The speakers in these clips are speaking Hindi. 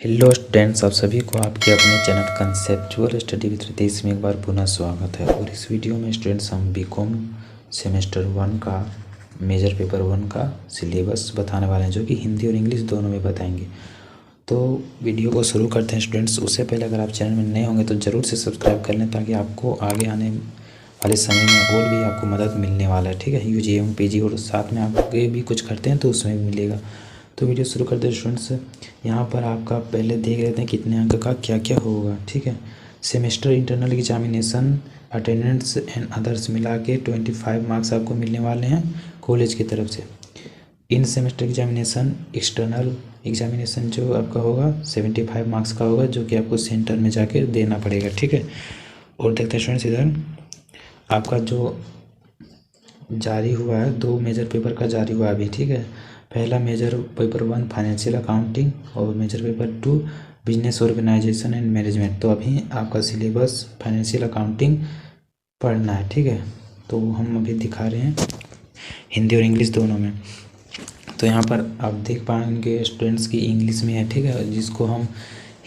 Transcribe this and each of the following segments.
हेलो स्टूडेंट्स, आप सभी को आपके अपने channel conceptual study with Ritesh में एक बार पुनः स्वागत है। और इस वीडियो में स्टूडेंट्स हम बीकॉम सेमेस्टर 1 का मेजर पेपर 1 का सिलेबस बताने वाले हैं, जो कि हिंदी और इंग्लिश दोनों में बताएंगे। तो वीडियो को शुरू करते हैं स्टूडेंट्स। उससे पहले अगर आप चैनल में नए होंगे तो ज़रूर से सब्सक्राइब कर लें, ताकि आपको आगे आने वाले समय में और भी आपको मदद मिलने वाला है। ठीक है, UG एवं PG और साथ में आगे भी कुछ करते हैं तो उसमें भी मिलेगा। तो वीडियो शुरू करते हैं स्टूडेंट्स। यहाँ पर आपका पहले देख लेते हैं कितने अंक का क्या क्या होगा। ठीक है, semester internal examination attendance and others मिला के 25 मार्क्स आपको मिलने वाले हैं कॉलेज की तरफ से। इन सेमेस्टर एग्जामिनेशन एक्सटर्नल एग्जामिनेशन जो आपका होगा 75 मार्क्स का होगा, जो कि आपको सेंटर में जाके देना पड़ेगा। ठीक है, और देखते हैं स्टूडेंट्स, इधर आपका जो जारी हुआ है 2 मेजर पेपर का जारी हुआ अभी। ठीक है, पहला मेजर पेपर 1 फाइनेंशियल अकाउंटिंग और major paper 2 business organisation and management. तो अभी आपका सिलेबस फाइनेंशियल अकाउंटिंग पढ़ना है। ठीक है, तो हम अभी दिखा रहे हैं हिंदी और इंग्लिश दोनों में। तो यहाँ पर आप देख पाएंगे स्टूडेंट्स की इंग्लिश में है। ठीक है, जिसको हम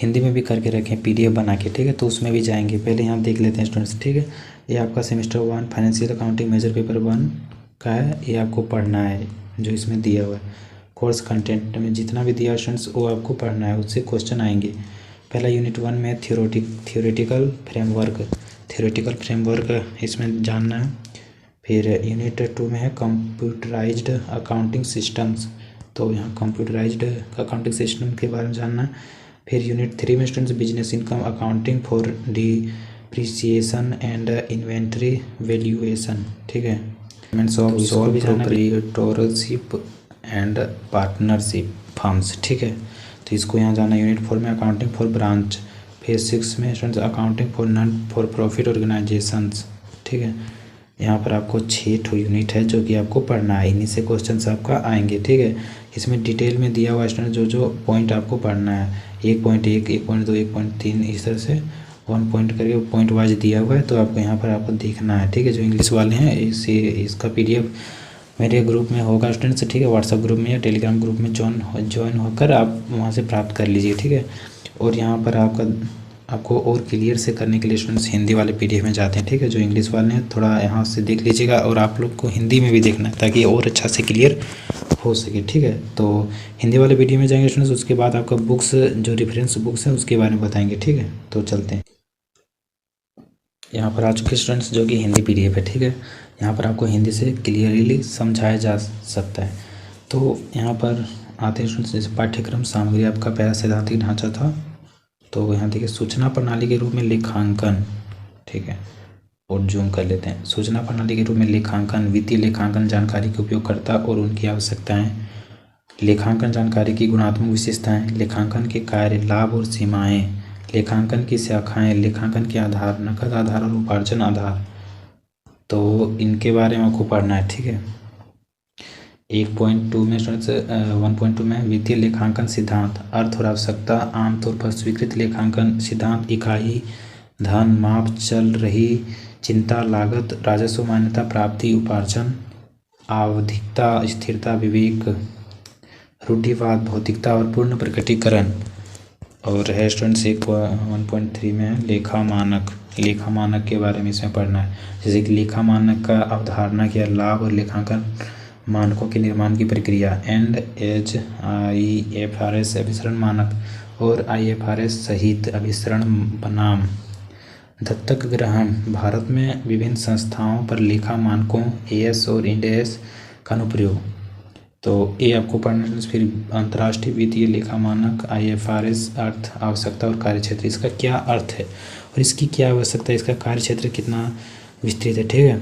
हिंदी में भी करके रखें PDF बना के। ठीक है, तो उसमें भी जाएंगे। पहले यहाँ देख लेते हैं स्टूडेंट्स। ठीक है, ये आपका semester 1 financial accounting major paper 1 का है। ये आपको पढ़ना है जो इसमें दिया हुआ है। कोर्स कंटेंट में जितना भी दिया स्टूडेंट्स वो आपको पढ़ना है, उससे क्वेश्चन आएंगे। पहला यूनिट 1 में थियोरेटिकल फ्रेमवर्क इसमें जानना है। फिर यूनिट 2 में है कंप्यूटराइज्ड अकाउंटिंग सिस्टम्स, तो यहाँ कंप्यूटराइज्ड अकाउंटिंग सिस्टम के बारे में जानना है। फिर यूनिट 3 में students business income accounting for depreciation and inventory valuation. ठीक है, प्रोप्राइटरशिप एंड पार्टनरशिप फर्म्स। ठीक है, तो इसको यहाँ जाना। यूनिट 4 में अकाउंटिंग फॉर ब्रांच। फिर 6 में students accounting for non for profit organisations. ठीक है, यहाँ पर आपको 6 यूनिट है जो कि आपको पढ़ना है। इन्हीं से क्वेश्चंस आपका आएंगे। ठीक है, इसमें डिटेल में दिया हुआ स्टूडेंट जो पॉइंट आपको पढ़ना है 1.1 1.2 1.3 इस तरह से 1 पॉइंट करके पॉइंट वाइज दिया हुआ है, तो आपको यहाँ पर आपको देखना है। ठीक है, जो इंग्लिश वाले हैं इसका PDF मेरे ग्रुप में होगा स्टूडेंट्स। ठीक है, व्हाट्सअप ग्रुप में या टेलीग्राम ग्रुप में ज्वाइन होकर आप वहाँ से प्राप्त कर लीजिए। ठीक है, और यहाँ पर आपको और क्लियर से करने के लिए स्टूडेंट्स हिंदी वाले PDF में जाते हैं। ठीक है, जो इंग्लिश वाले हैं थोड़ा यहाँ से देख लीजिएगा, और आप लोग को हिंदी में भी देखना है ताकि और अच्छा से क्लियर हो सके। ठीक है, तो हिंदी वाले PDF में जाएंगे स्टूडेंट्स। उसके बाद आपका बुक्स जो रेफरेंस बुक्स हैं उसके बारे में बताएंगे। ठीक है, तो चलते हैं। यहाँ पर आ चुके स्टूडेंट्स जो कि हिंदी PDF है। ठीक है, यहाँ पर आपको हिंदी से क्लियरली समझाया जा सकता है। तो यहाँ पर आते हैं स्टूडेंट्स, जैसे पाठ्यक्रम सामग्री आपका पहला सैद्धांतिक ढांचा था। तो यहाँ देखिए सूचना प्रणाली के रूप में लेखांकन। ठीक है, और जूम कर लेते हैं। सूचना प्रणाली के रूप में लेखांकन वित्तीय लेखांकन जानकारी के उपयोगकर्ता और उनकी आवश्यकताएं, लेखांकन जानकारी की गुणात्मक विशेषताएं, लेखांकन के कार्य लाभ और सीमाएं, लेखांकन की शाखाएं, लेखांकन के आधार, नकद आधार और उपार्जन आधार। तो इनके बारे में आपको पढ़ना है। ठीक है, 1.2 में 1.2 में वित्तीय लेखांकन सिद्धांत, अर्थ और आवश्यकता, आमतौर पर स्वीकृत लेखांकन सिद्धांत, इकाई, धन, माप, चल रही चिंता, लागत, राजस्व, मान्यता, प्राप्ति, उपार्जन, आवधिकता, स्थिरता, विवेक, रूढ़िवाद, भौतिकता और पूर्ण प्रकटीकरण। और है स्टूडेंट्स 1.3 में लेखा मानक के बारे में इसमें पढ़ना है। जैसे कि लेखा मानक का अवधारणा क्या, लाभ और लेखांकन मानकों के निर्माण की प्रक्रिया, एंड एज IFRS अभिसरण मानक और IFRS सहित अभिसरण बनाम, दत्तक ग्रहण, भारत में विभिन्न संस्थाओं पर लेखा मानकों AS और IND AS का अनुप्रयोग। तो ये आपको पढ़ना है। फिर अंतर्राष्ट्रीय वित्तीय लेखा मानक IFRS, अर्थ, आवश्यकता और कार्यक्षेत्र, इसका क्या अर्थ है और इसकी क्या आवश्यकता है, इसका कार्यक्षेत्र कितना विस्तृत है। ठीक है,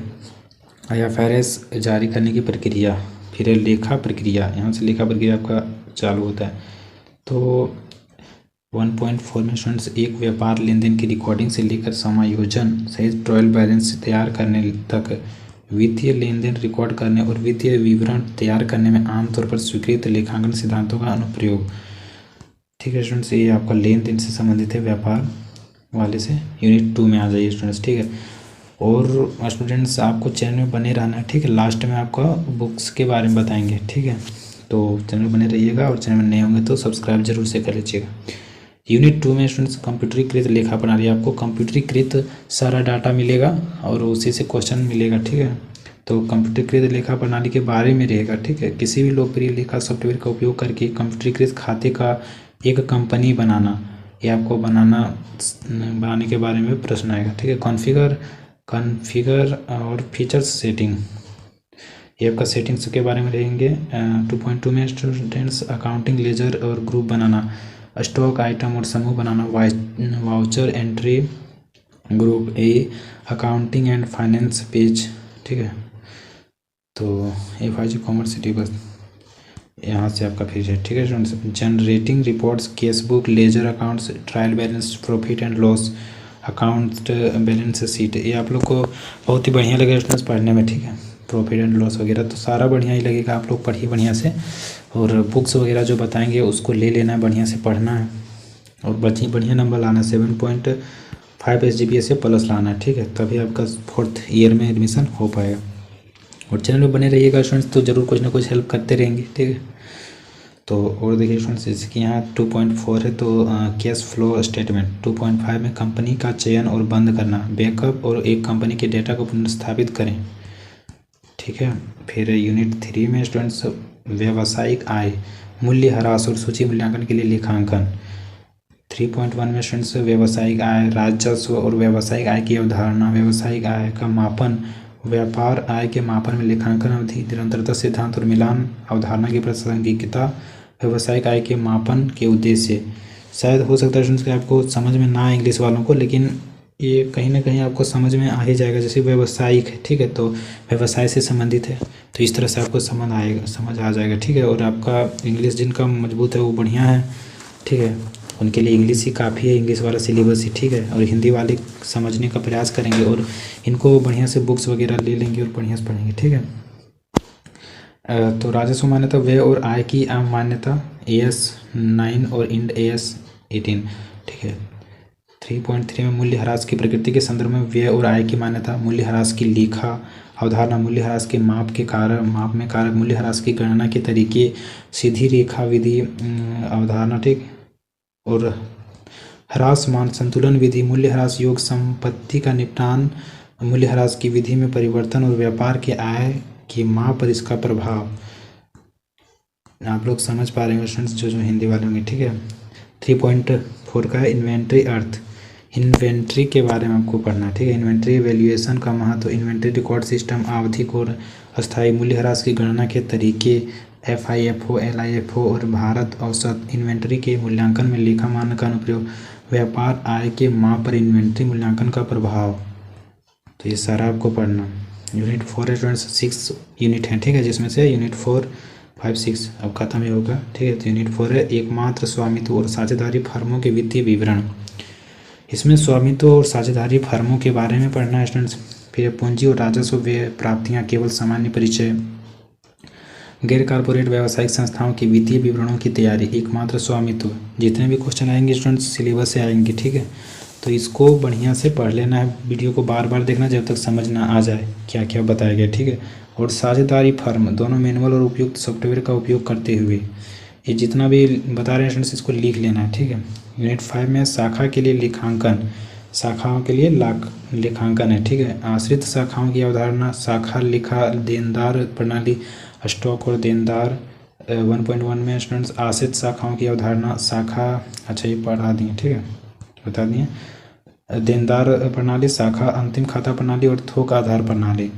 IFRS जारी करने की प्रक्रिया, फिर लेखा प्रक्रिया, यहाँ से लेखा प्रक्रिया आपका चालू होता है। तो 1.4 में स्टूडेंट्स एक व्यापार लेन देन की रिकॉर्डिंग से लेकर समायोजन सहित ट्रायल बैलेंस तैयार करने तक वित्तीय लेन देन रिकॉर्ड करने और वित्तीय विवरण तैयार करने में आमतौर पर स्वीकृत लेखांकन सिद्धांतों का अनुप्रयोग। ठीक है स्टूडेंट्स, ये आपका लेन देन से संबंधित है, व्यापार वाले से। यूनिट 2 में आ जाइए स्टूडेंट्स। ठीक है, और स्टूडेंट्स आपको चैनल में बने रहना है। ठीक है, लास्ट में आपका बुक्स के बारे में बताएंगे। ठीक है, तो चैनल बने रहिएगा, और चैनल में नए होंगे तो सब्सक्राइब जरूर से कर लीजिएगा। यूनिट 2 में स्टूडेंट्स कंप्यूटरीकृत लेखा प्रणाली, आपको कंप्यूटरीकृत सारा डाटा मिलेगा और उसी से क्वेश्चन मिलेगा, ठीक है। तो कंप्यूटरीकृत लेखा प्रणाली के बारे में रहेगा, ठीक है। किसी भी लोकप्रिय लेखा सॉफ्टवेयर का उपयोग करके कंप्यूटरीकृत खाते का एक कंपनी बनाना, ये आपको बनाने के बारे में प्रश्न आएगा, ठीक है। कॉन्फ़िगर और फीचर्स सेटिंग, ये आपका सेटिंग्स के बारे में रहेंगे। 2.2 में स्टूडेंट्स अकाउंटिंग लेजर और ग्रुप बनाना, स्टॉक आइटम और समूह बनाना, voucher entry group A, accounting and finance page, ठीक है। तो FIG कॉमर्स सिटी बस यहाँ से आपका फिर है, ठीक है students. Generating reports, case book, ledger accounts, trial balance, profit and loss account, balance sheet, ये आप लोग को बहुत ही बढ़िया लगेगा स्टूडेंट्स पढ़ने में, ठीक है। प्रॉफिट एंड लॉस वगैरह तो सारा बढ़िया ही लगेगा, आप लोग पढ़िए बढ़िया से। और बुक्स वगैरह जो बताएंगे उसको ले लेना है, बढ़िया से पढ़ना है और बढ़िया नंबर लाना है। 7.5 SGPA से प्लस लाना है, ठीक है, तभी आपका 4th ईयर में एडमिशन हो पाएगा। और चैनल में बने रहिएगा स्टूडेंट्स, तो ज़रूर कुछ ना कुछ हेल्प करते रहेंगे, ठीक है। तो और देखिए स्टूडेंट्स, इसकी यहाँ 2.4 है तो कैश फ्लो स्टेटमेंट। 2.5 में कंपनी का चयन और बंद करना, बैकअप और एक कंपनी के डेटा को पुनर्स्थापित करें, ठीक है। फिर यूनिट 3 में स्टूडेंट्स व्यावसायिक आय, मूल्य ह्रास और सूची मूल्यांकन के लिए लेखांकन। 3.1 में स्टूडेंट्स व्यावसायिक आय, राजस्व और व्यावसायिक आय की अवधारणा, व्यावसायिक आय का मापन, व्यापार आय के मापन में लेखांकन अवधि, निरंतरता सिद्धांत और मिलान अवधारणा की प्रासंगिकता, व्यावसायिक आय के मापन के उद्देश्य। शायद हो सकता है स्टूडेंट्स कि आपको समझ में ना आए इंग्लिश वालों को, लेकिन ये कहीं ना कहीं आपको समझ में आ ही जाएगा। जैसे व्यावसायिक है, ठीक है, तो व्यवसाय से संबंधित है, तो इस तरह से आपको समझ आ जाएगा, ठीक है। और आपका इंग्लिश जिनका मजबूत है वो बढ़िया है, ठीक है, उनके लिए इंग्लिश ही काफ़ी है, इंग्लिश वाला सिलेबस ही, ठीक है। और हिंदी वाले समझने का प्रयास करेंगे और इनको बढ़िया से बुक्स वगैरह ले लेंगे और बढ़िया से पढ़ेंगे, ठीक है। तो राजस्व मान्यता, व्यय और आय की आम मान्यता, AS 9 और IND AS 18, ठीक है। 3.3 में मूल्य ह्रास की प्रकृति के संदर्भ में व्यय और आय की मान्यता, मूल्य ह्रास की लेखा अवधारणा, मूल्य ह्रास के माप में कारक, मूल्य ह्रास की गणना के तरीके, सीधी रेखा विधि अवधारणा, ठीक। और ह्रास मान संतुलन विधि, मूल्य ह्रास योग संपत्ति का निपटान, मूल्य ह्रास की विधि में परिवर्तन और व्यापार के आय की माप पर इसका प्रभाव। आप लोग समझ पा रहे हैं स्टूडेंट्स जो हिंदी वाले होंगे, ठीक है। 3.4 का है इन्वेंट्री अर्थ, इन्वेंट्री के बारे में आपको पढ़ना है, ठीक है। इन्वेंट्री वैल्यूएशन का महत्व, इन्वेंट्री रिकॉर्ड सिस्टम, आवधिक और अस्थायी, मूल्य ह्रास की गणना के तरीके, FIFO, LIFO और भारत औसत, इन्वेंट्री के मूल्यांकन में लेखा मानक का अनुप्रयोग, व्यापार आय के माप पर इन्वेंट्री मूल्यांकन का प्रभाव। तो ये सारा आपको पढ़ना। यूनिट 4 स्टूडेंट्स 6 यूनिट हैं, ठीक है, जिसमें से यूनिट 4, 5, 6 अब खत्म ही होगा, ठीक है। तो यूनिट 4 है एकमात्र स्वामित्व और साझेदारी फर्मों के वित्तीय विवरण। इसमें स्वामित्व और साझेदारी फर्मों के बारे में पढ़ना है स्टूडेंट्स। फिर पूंजी और राजस्व व्यय प्राप्तियां, केवल सामान्य परिचय, गैर कारपोरेट व्यावसायिक संस्थाओं के वित्तीय विवरणों की तैयारी, एकमात्र स्वामित्व। जितने भी क्वेश्चन आएंगे स्टूडेंट्स सिलेबस से आएंगे, ठीक है। तो इसको बढ़िया से पढ़ लेना है, वीडियो को बार बार देखना जब तक समझ ना आ जाए क्या क्या बताया गया, ठीक है। और साझेदारी फर्म, दोनों मैनुअल और उपयुक्त सॉफ्टवेयर का उपयोग करते हुए, ये जितना भी बता रहे हैं स्टूडेंट्स इसको लिख लेना है, ठीक है। यूनिट 5 में शाखा के लिए लेखांकन, शाखाओं के लिए लेखांकन है, ठीक है। आश्रित शाखाओं की अवधारणा, शाखा लेखा, देनदार प्रणाली, स्टॉक और देनदार। 1.1 में स्टूडेंट्स आश्रित शाखाओं की अवधारणा, शाखा, अच्छा ये पढ़ा दिए, ठीक है, बता दिए। देनदार प्रणाली, शाखा अंतिम खाता प्रणाली और थोक आधार प्रणाली।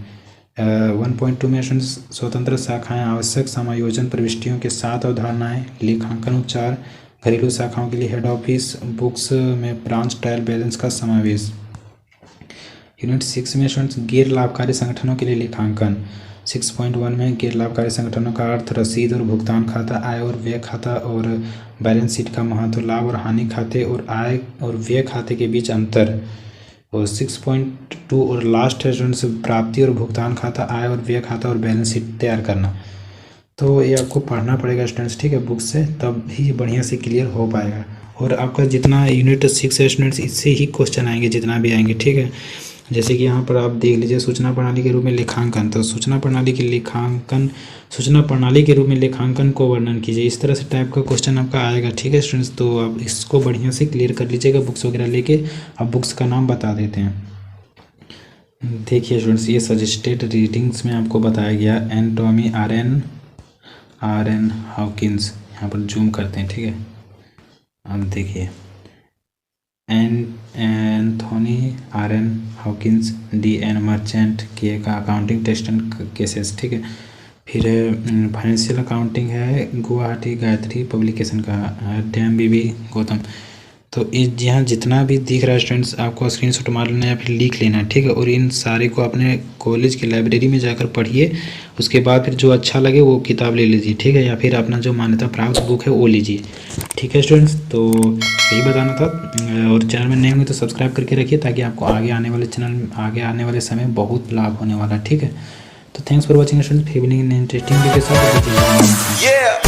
1.2 में स्टूडेंट्स स्वतंत्र शाखाएं, आवश्यक समायोजन प्रविष्टियों के साथ अवधारणाएं, लेखांकन उपचार, घरेलू शाखाओं के लिए हेड ऑफिस, बुक्स में ब्रांच ट्रायल बैलेंस का समावेश। यूनिट 6 में स्टूडेंट्स गैर लाभकारी संगठनों के लिए लेखांकन। 6.1 में गैर लाभकारी संगठनों का अर्थ, रसीद और भुगतान खाता, आय और व्यय खाता और बैलेंस शीट का महत्व, लाभ और हानि खाते और आय और व्यय खाते के बीच अंतर। और 6.2 और लास्ट है स्टूडेंट्स प्राप्ति और भुगतान खाता, आय और व्यय खाता और बैलेंस शीट तैयार करना। तो ये आपको पढ़ना पड़ेगा स्टूडेंट्स, ठीक है, बुक से, तब ही बढ़िया से क्लियर हो पाएगा। और आपका जितना यूनिट 6 है स्टूडेंट्स इससे ही क्वेश्चन आएंगे जितना भी आएंगे, ठीक है। जैसे कि यहाँ पर आप देख लीजिए सूचना प्रणाली के रूप में लेखांकन, तो सूचना प्रणाली के रूप में लेखांकन को वर्णन कीजिए। इस तरह से टाइप का क्वेश्चन आपका आएगा। ठीक है स्टूडेंट्स, तो आप इसको बढ़िया से क्लियर कर लीजिएगा बुक्स वगैरह लेके। अब बुक्स का नाम बता देते हैं। देखिए स्टूडेंट्स, ये सजेस्टेड रीडिंग्स में आपको बताया गया एंटोनी आर एन हॉकिंस, यहाँ पर जूम करते हैं। ठीक है, अब देखिए Anthony R N Hawkins, D N Merchant के का अकाउंटिंग टेस्ट एंड केसेस। ठीक है, फिर फाइनेंशियल अकाउंटिंग है गुवाहाटी गायत्री पब्लिकेशन का, डैम बीबी गौतम। तो इस यहाँ जितना भी दिख रहा है स्टूडेंट्स, आपको स्क्रीनशॉट मार लेना है या फिर लिख लेना है। ठीक है, और इन सारे को अपने कॉलेज की लाइब्रेरी में जाकर पढ़िए। उसके बाद फिर जो अच्छा लगे वो किताब ले लीजिए। ठीक है, या फिर अपना जो मान्यता प्राप्त बुक है वो लीजिए। ठीक है स्टूडेंट्स, तो यही बताना था। और चैनल में नए होंगे तो सब्सक्राइब करके रखिए, ताकि आपको आगे आने वाले समय बहुत लाभ होने वाला है। ठीक है, तो थैंक्स फॉर वॉचिंग स्टूडेंट्स। फिर मिलेंगे इंटरेस्टिंग वीडियो के साथ।